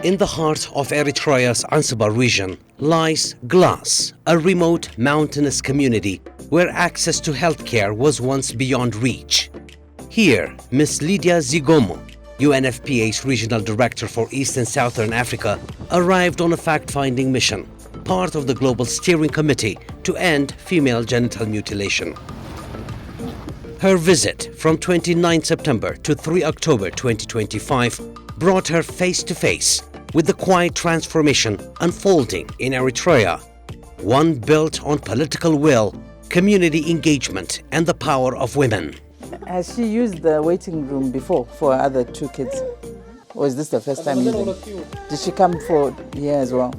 In the heart of Eritrea's Anseba Region lies Glass, a remote mountainous community where access to healthcare was once beyond reach. Here, Ms. Lydia Zigomo, UNFPA's Regional Director for East and Southern Africa, arrived on a fact-finding mission, part of the Global Steering Committee to end female genital mutilation. Her visit from 29 September to 3 October 2025 brought her face-to-face with the quiet transformation unfolding in Eritrea, one built on political will, community engagement and the power of women. Has she used the waiting room before for her other two kids? Or is this the first time using it? Did she come for here as well?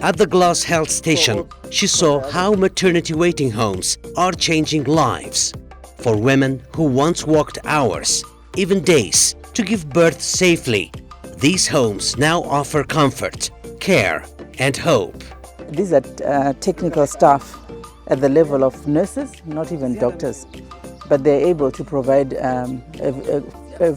At the Glass Health Station, she saw how maternity waiting homes are changing lives for women who once walked hours, even days, to give birth safely. These homes now offer comfort, care, and hope. These are technical staff at the level of nurses, not even doctors, but they're able to provide a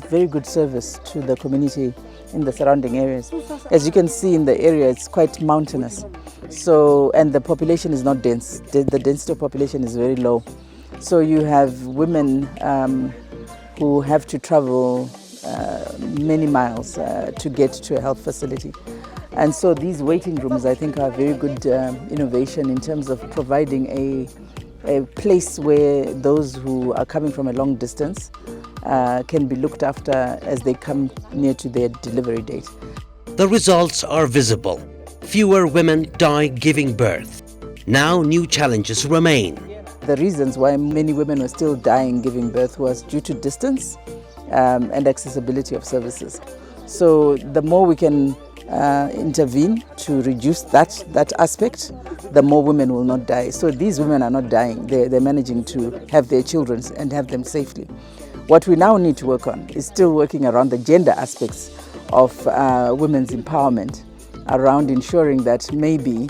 very good service to the community in the surrounding areas. As you can see in the area, it's quite mountainous. So, and the population is not dense. The density of population is very low. So you have women who have to travel many miles to get to a health facility. And so these waiting rooms, I think, are a very good innovation in terms of providing a place where those who are coming from a long distance can be looked after as they come near to their delivery date. The results are visible. Fewer women die giving birth. Now new challenges remain. The reasons why many women were still dying giving birth was due to distance and accessibility of services. So the more we can intervene to reduce that aspect, the more women will not die. So these women are not dying. They're managing to have their children and have them safely. What we now need to work on is still working around the gender aspects of women's empowerment, around ensuring that maybe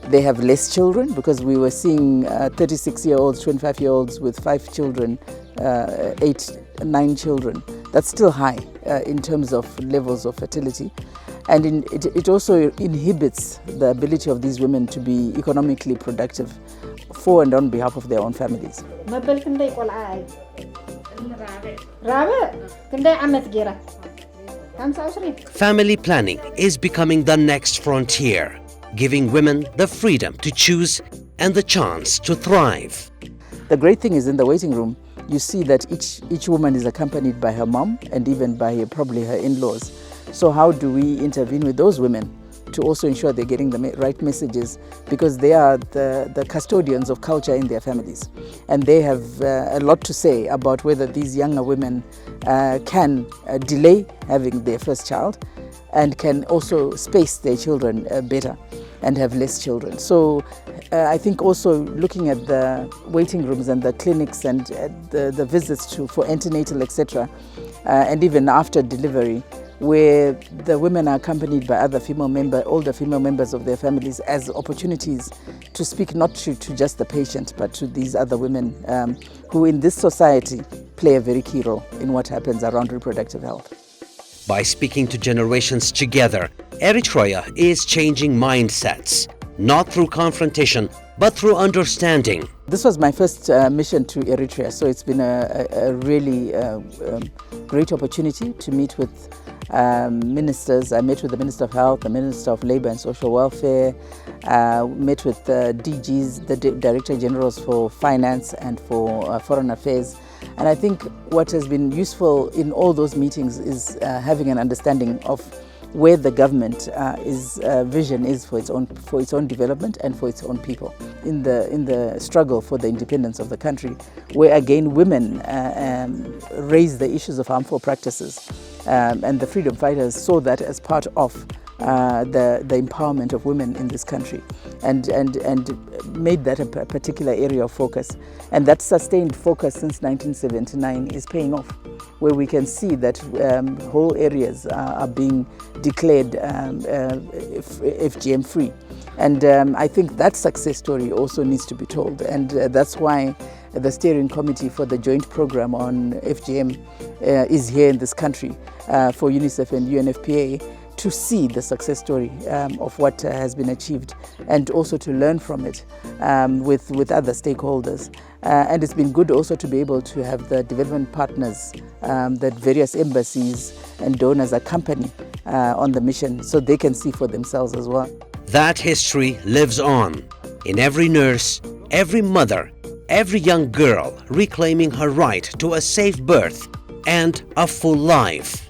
they have less children, because we were seeing 36-year-olds, 25-year-olds with 5 children, 8, 9 children. That's still high in terms of levels of fertility. And it also inhibits the ability of these women to be economically productive for and on behalf of their own families. Family planning is becoming the next frontier, giving women the freedom to choose and the chance to thrive. The great thing is, in the waiting room, you see that each woman is accompanied by her mom and even by probably her in-laws. So how do we intervene with those women to also ensure they're getting the right messages, because they are the custodians of culture in their families, and they have a lot to say about whether these younger women can delay having their first child and can also space their children better and have less children. So I think also looking at the waiting rooms and the clinics and the visits for antenatal, etc., and even after delivery, where the women are accompanied by older female members of their families, as opportunities to speak not to just the patient, but to these other women who in this society play a very key role in what happens around reproductive health. By speaking to generations together, Eritrea is changing mindsets, not through confrontation, but through understanding. This was my first mission to Eritrea, so it's been a really great opportunity to meet with ministers. I met with the Minister of Health, the Minister of Labour and Social Welfare, met with the DGs, the Director Generals for Finance and for Foreign Affairs. And I think what has been useful in all those meetings is having an understanding of where the government vision is for its own development and for its own people. In the struggle for the independence of the country, where again women raise the issues of harmful practices, and the freedom fighters saw that as part of the empowerment of women in this country, and made that a particular area of focus. And that sustained focus since 1979 is paying off, where we can see that whole areas are being declared FGM free. And I think that success story also needs to be told, and that's why the steering committee for the joint program on FGM is here in this country for UNICEF and UNFPA, to see the success story of what has been achieved, and also to learn from it with other stakeholders. And it's been good also to be able to have the development partners that various embassies and donors accompany on the mission, so they can see for themselves as well. That history lives on in every nurse, every mother, every young girl reclaiming her right to a safe birth and a full life.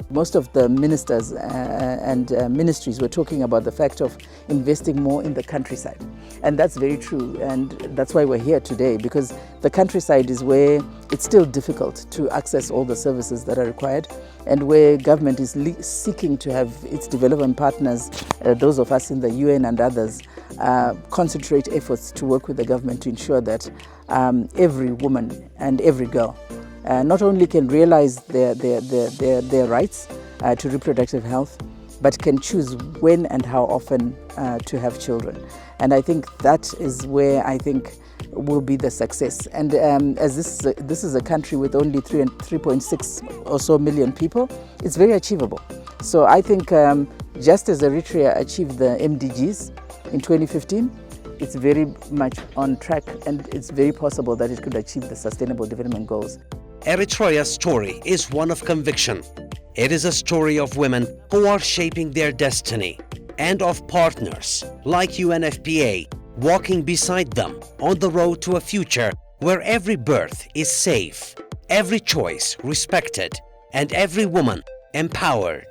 Most of the ministers and ministries were talking about the fact of investing more in the countryside. And that's very true, and that's why we're here today, because the countryside is where it's still difficult to access all the services that are required, and where government is seeking to have its development partners, those of us in the UN and others, concentrate efforts to work with the government to ensure that every woman and every girl not only can realize their rights to reproductive health, but can choose when and how often to have children. And I think that is where I think will be the success. And as this is a country with only 3.6 or so million people, it's very achievable. So I think just as Eritrea achieved the MDGs in 2015, it's very much on track, and it's very possible that it could achieve the Sustainable Development Goals. Eritrea's story is one of conviction. It is a story of women who are shaping their destiny, and of partners like UNFPA walking beside them on the road to a future where every birth is safe, every choice respected, and every woman empowered.